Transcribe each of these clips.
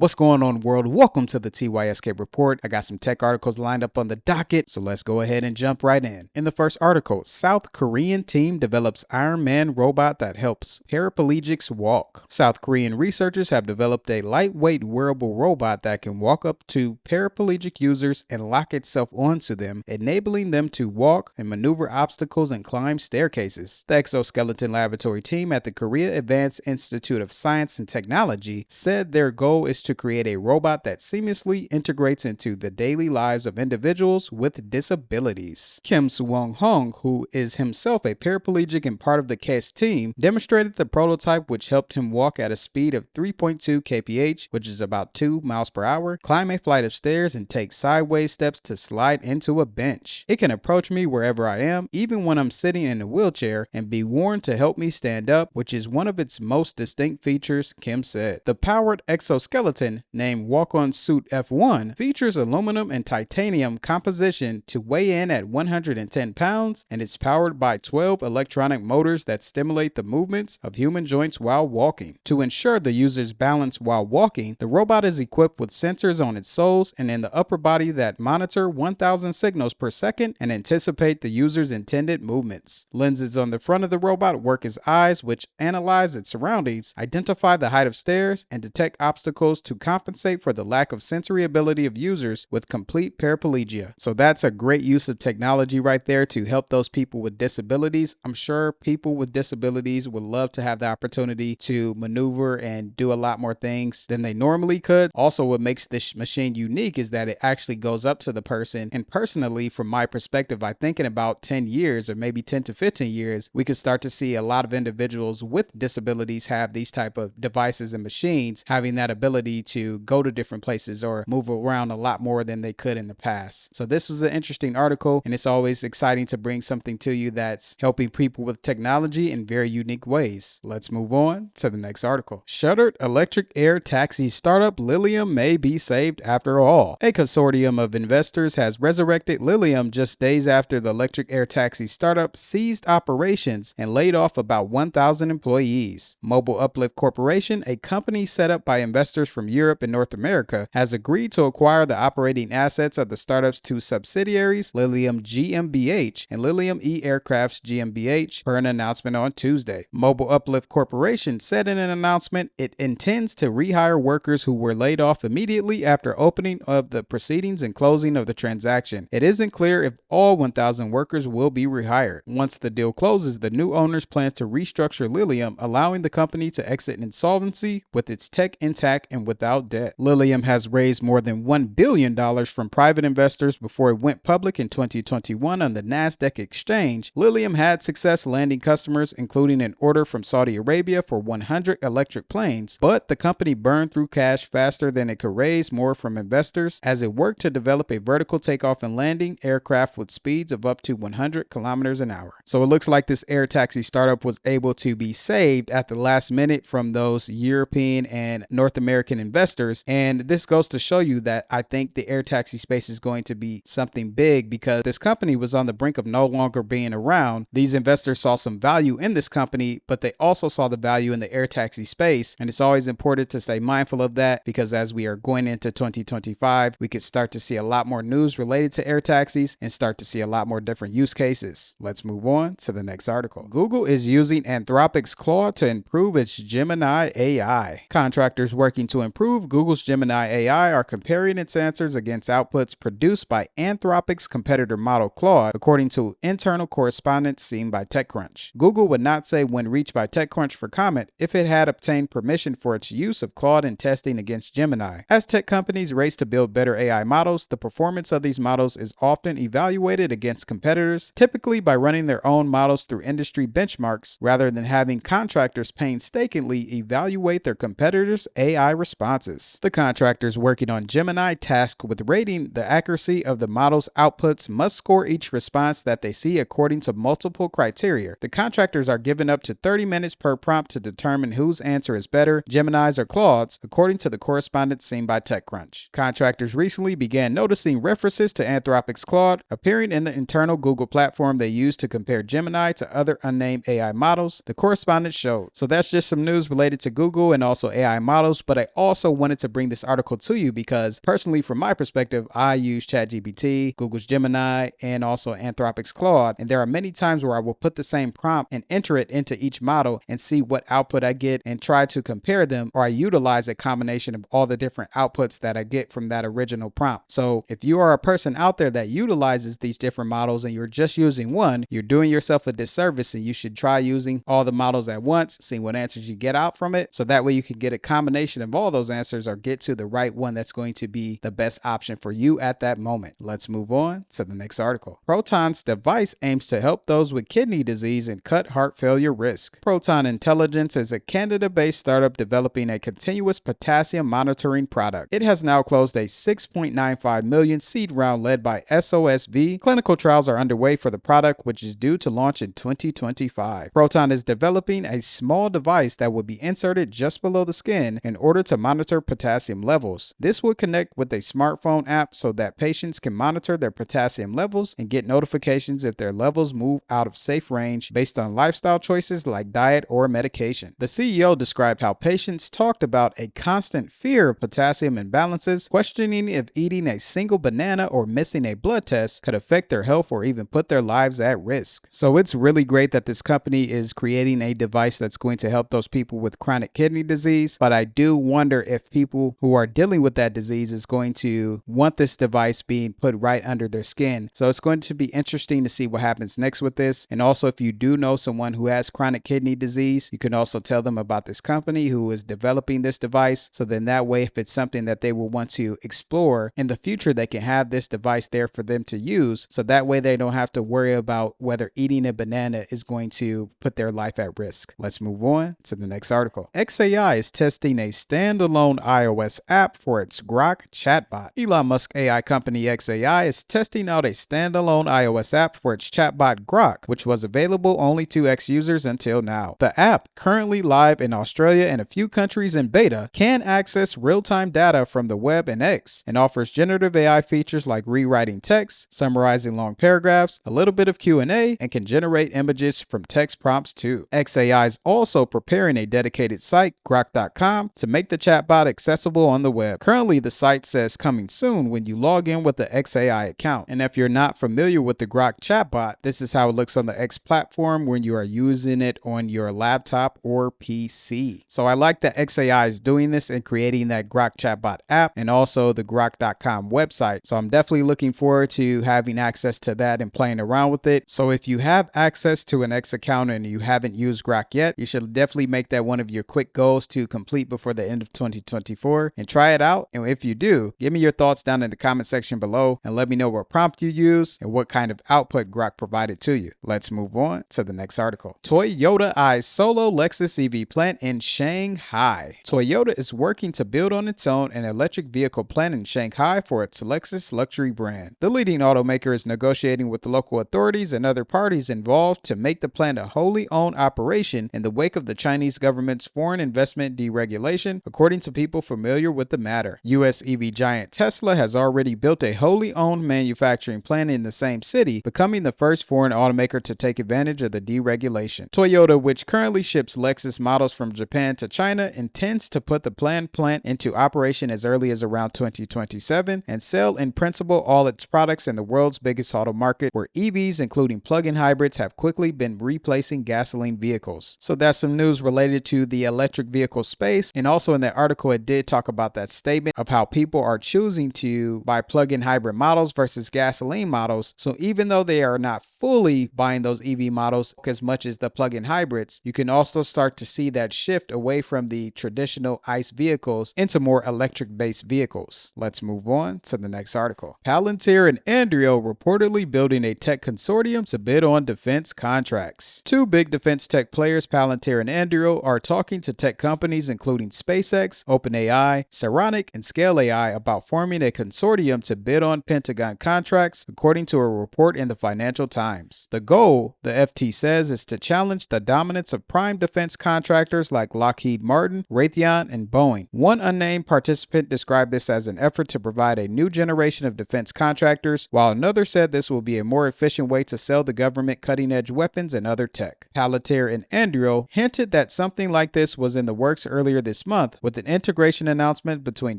What's going on, world? Welcome to the TYSK Report. I got some tech articles lined up on the docket, so let's go ahead and jump right in. In the first article, South Korean team develops Iron Man robot that helps paraplegics walk. South Korean researchers have developed a lightweight wearable robot that can walk up to paraplegic users and lock itself onto them, enabling them to walk and maneuver obstacles and climb staircases. The Exoskeleton laboratory team at the Korea Advanced Institute of Science and Technology said their goal is to create a robot that seamlessly integrates into the daily lives of individuals with disabilities. Kim Suwon-hong, who is himself a paraplegic and part of the KES team, demonstrated the prototype, which helped him walk at a speed of 3.2 kph, which is about 2 miles per hour, climb a flight of stairs, and take sideways steps to slide into a bench. It can approach me wherever I am, even when I'm sitting in a wheelchair, and be worn to help me stand up, which is one of its most distinct features, Kim said. The powered exoskeleton, named Walk-On Suit F1, features aluminum and titanium composition to weigh in at 110 pounds, and is powered by 12 electronic motors that stimulate the movements of human joints while walking. To ensure the user's balance while walking, the robot is equipped with sensors on its soles and in the upper body that monitor 1,000 signals per second and anticipate the user's intended movements. Lenses on the front of the robot work as eyes, which analyze its surroundings, identify the height of stairs, and detect obstacles to compensate for the lack of sensory ability of users with complete paraplegia. So that's a great use of technology right there to help those people with disabilities. I'm sure people with disabilities would love to have the opportunity to maneuver and do a lot more things than they normally could. Also, what makes this machine unique is that it actually goes up to the person. And personally, from my perspective, I think in about 10 years or maybe 10 to 15 years, we could start to see a lot of individuals with disabilities have these type of devices and machines having that ability to go to different places or move around a lot more than they could in the past. So this was an interesting article, and it's always exciting to bring something to you that's helping people with technology in very unique ways. Let's move on to the next article. Shuttered electric air taxi startup Lillium may be saved after all. A consortium of investors has resurrected Lillium just days after the electric air taxi startup ceased operations and laid off about 1,000 employees. Mobile Uplift Corporation, a company set up by investors from Europe and North America, has agreed to acquire the operating assets of the startup's two subsidiaries, Lilium GmbH and Lilium E-Aircrafts GmbH, per an announcement on Tuesday. Mobile Uplift Corporation said in an announcement it intends to rehire workers who were laid off immediately after opening of the proceedings and closing of the transaction. It isn't clear if all 1,000 workers will be rehired. Once the deal closes, the new owners plan to restructure Lilium, allowing the company to exit insolvency with its tech intact and without debt. Lillium has raised more than $1 billion from private investors before it went public in 2021 on the Nasdaq exchange. Lillium had success landing customers, including an order from Saudi Arabia for 100 electric planes, but the company burned through cash faster than it could raise more from investors as it worked to develop a vertical takeoff and landing aircraft with speeds of up to 100 kilometers an hour. So it looks like this air taxi startup was able to be saved at the last minute from those European and North American investors. And this goes to show you that I think the air taxi space is going to be something big because this company was on the brink of no longer being around. These investors saw some value in this company, but they also saw the value in the air taxi space. And it's always important to stay mindful of that because as we are going into 2025, we could start to see a lot more news related to air taxis and start to see a lot more different use cases. Let's move on to the next article. Google is using Anthropic's Claude to improve its Gemini AI. Contractors working to improve Google's Gemini AI are comparing its answers against outputs produced by Anthropic's competitor model Claude, according to internal correspondence seen by TechCrunch. Google would not say when reached by TechCrunch for comment if it had obtained permission for its use of Claude in testing against Gemini. As tech companies race to build better AI models, the performance of these models is often evaluated against competitors, typically by running their own models through industry benchmarks rather than having contractors painstakingly evaluate their competitors' AI responses. The contractors working on Gemini tasked with rating the accuracy of the model's outputs must score each response that they see according to multiple criteria. The contractors are given up to 30 minutes per prompt to determine whose answer is better, Gemini's or Claude's, according to the correspondence seen by TechCrunch. Contractors recently began noticing references to Anthropic's Claude appearing in the internal Google platform they use to compare Gemini to other unnamed AI models, the correspondence showed. So that's just some news related to Google and also AI models, but I also also wanted to bring this article to you because personally, from my perspective, I use ChatGPT, Google's Gemini, and also Anthropic's Claude. And there are many times where I will put the same prompt and enter it into each model and see what output I get and try to compare them, or I utilize a combination of all the different outputs that I get from that original prompt. So if you are a person out there that utilizes these different models and you're just using one, you're doing yourself a disservice, and you should try using all the models at once, seeing what answers you get out from it. So that way you can get a combination of all those answers or get to the right one that's going to be the best option for you at that moment. Let's move on to the next article. Proton's device aims to help those with kidney disease and cut heart failure risk. Proton Intelligence is a Canada-based startup developing a continuous potassium monitoring product. It has now closed a $6.95 million seed round led by SOSV. Clinical trials are underway for the product, which is due to launch in 2025. Proton is developing a small device that will be inserted just below the skin in order to monitor potassium levels. This will connect with a smartphone app so that patients can monitor their potassium levels and get notifications if their levels move out of safe range based on lifestyle choices like diet or medication. The CEO described how patients talked about a constant fear of potassium imbalances, questioning if eating a single banana or missing a blood test could affect their health or even put their lives at risk. So it's really great that this company is creating a device that's going to help those people with chronic kidney disease, but I do wonder if people who are dealing with that disease is going to want this device being put right under their skin. So it's going to be interesting to see what happens next with this. And also, if you do know someone who has chronic kidney disease, you can also tell them about this company who is developing this device. So then that way, if it's something that they will want to explore in the future, they can have this device there for them to use. So that way they don't have to worry about whether eating a banana is going to put their life at risk. Let's move on to the next article. XAI is testing a standalone iOS app for its Grok chatbot. Elon Musk AI company XAI is testing out a standalone iOS app for its chatbot Grok, which was available only to X users until now. The app, currently live in Australia and a few countries in beta, can access real-time data from the web and X, and offers generative AI features like rewriting text, summarizing long paragraphs, a little bit of Q&A, and can generate images from text prompts too. XAI is also preparing a dedicated site, grok.com, to make the chatbot accessible on the web. Currently, the site says coming soon when you log in with the XAI account. And if you're not familiar with the Grok chatbot, this is how it looks on the X platform when you are using it on your laptop or PC. So I like that XAI is doing this and creating that Grok chatbot app and also the grok.com website. So I'm definitely looking forward to having access to that and playing around with it. So if you have access to an X account and you haven't used Grok yet, you should definitely make that one of your quick goals to complete before the end of 2024 and try it out. And if you do, give me your thoughts down in the comment section below and let me know what prompt you use and what kind of output Grok provided to you. Let's move on to the next article. Toyota eyes solo Lexus EV plant in Shanghai. Toyota is working to build on its own an electric vehicle plant in Shanghai for its Lexus luxury brand. The leading automaker is negotiating with the local authorities and other parties involved to make the plant a wholly owned operation in the wake of the Chinese government's foreign investment deregulation, according to people familiar with the matter. US EV giant Tesla has already built a wholly owned manufacturing plant in the same city, becoming the first foreign automaker to take advantage of the deregulation. Toyota, which currently ships Lexus models from Japan to China, intends to put the planned plant into operation as early as around 2027 and sell in principle all its products in the world's biggest auto market, where EVs, including plug-in hybrids, have quickly been replacing gasoline vehicles. So that's some news related to the electric vehicle space. And also in that article, it did talk about that statement of how people are choosing to buy plug-in hybrid models versus gasoline models. So even though they are not fully buying those EV models as much as the plug-in hybrids, you can also start to see that shift away from the traditional ICE vehicles into more electric-based vehicles. Let's move on to the next article. Palantir and Anduril reportedly building a tech consortium to bid on defense contracts. Two big defense tech players, Palantir and Anduril, are talking to tech companies including SpaceX, OpenAI, Saronic, and Scale AI about forming a consortium to bid on Pentagon contracts, according to a report in the Financial Times. The goal, the FT says, is to challenge the dominance of prime defense contractors like Lockheed Martin, Raytheon, and Boeing. One unnamed participant described this as an effort to provide a new generation of defense contractors, while another said this will be a more efficient way to sell the government cutting-edge weapons and other tech. Palantir and Anduril hinted that something like this was in the works earlier this month, with with an integration announcement between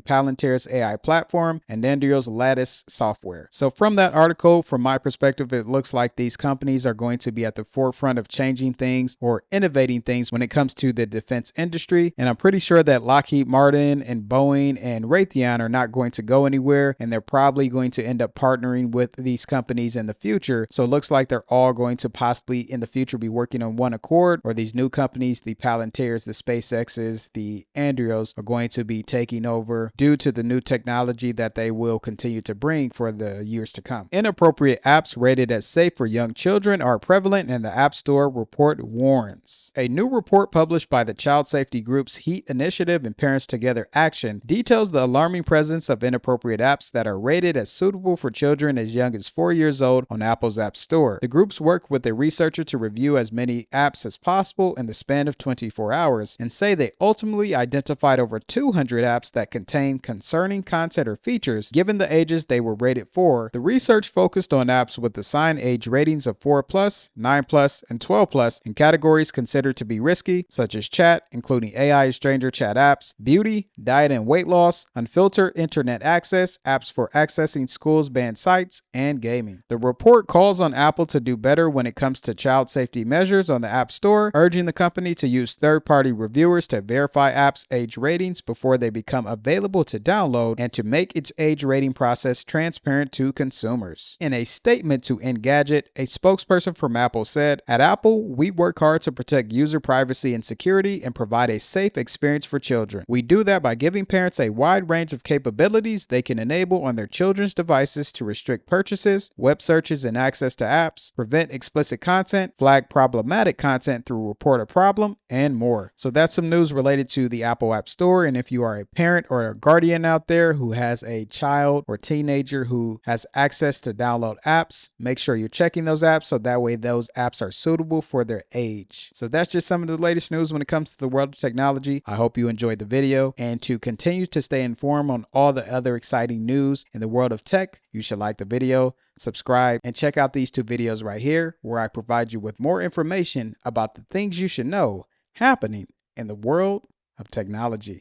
Palantir's AI platform and Anduril's Lattice software. So from that article, from my perspective, it looks like these companies are going to be at the forefront of changing things or innovating things when it comes to the defense industry. And I'm pretty sure that Lockheed Martin and Boeing and Raytheon are not going to go anywhere, and they're probably going to end up partnering with these companies in the future. So it looks like they're all going to possibly in the future be working on one accord, or these new companies, the Palantirs, the SpaceX's, the Andurios, are going to be taking over due to the new technology that they will continue to bring for the years to come. Inappropriate apps rated as safe for young children are prevalent in the App Store, report warns. A new report published by the child safety groups Heat Initiative and Parents Together Action details the alarming presence of inappropriate apps that are rated as suitable for children as young as 4 years old on Apple's App Store. The groups worked with a researcher to review as many apps as possible in the span of 24 hours and say they ultimately identified over 200 apps that contain concerning content or features given the ages they were rated for. The research focused on apps with assigned age ratings of 4+, 9+, and 12+ in categories considered to be risky, such as chat, including AI and stranger chat apps, beauty, diet and weight loss, unfiltered internet access, apps for accessing schools banned sites, and gaming. The report calls on Apple to do better when it comes to child safety measures on the App Store, urging the company to use third-party reviewers to verify apps' age ratings before they become available to download and to make its age rating process transparent to consumers. In a statement to Engadget, a spokesperson from Apple said, "At Apple, we work hard to protect user privacy and security and provide a safe experience for children. We do that by giving parents a wide range of capabilities they can enable on their children's devices to restrict purchases, web searches and access to apps, prevent explicit content, flag problematic content through report a problem, and more." So that's some news related to the Apple App Store. And if you are a parent or a guardian out there who has a child or teenager who has access to download apps, make sure you're checking those apps so that way those apps are suitable for their age. So that's just some of the latest news when it comes to the world of technology. I hope you enjoyed the video, and to continue to stay informed on all the other exciting news in the world of tech, you should like the video, subscribe, and check out these two videos right here where I provide you with more information about the things you should know happening in the world of technology.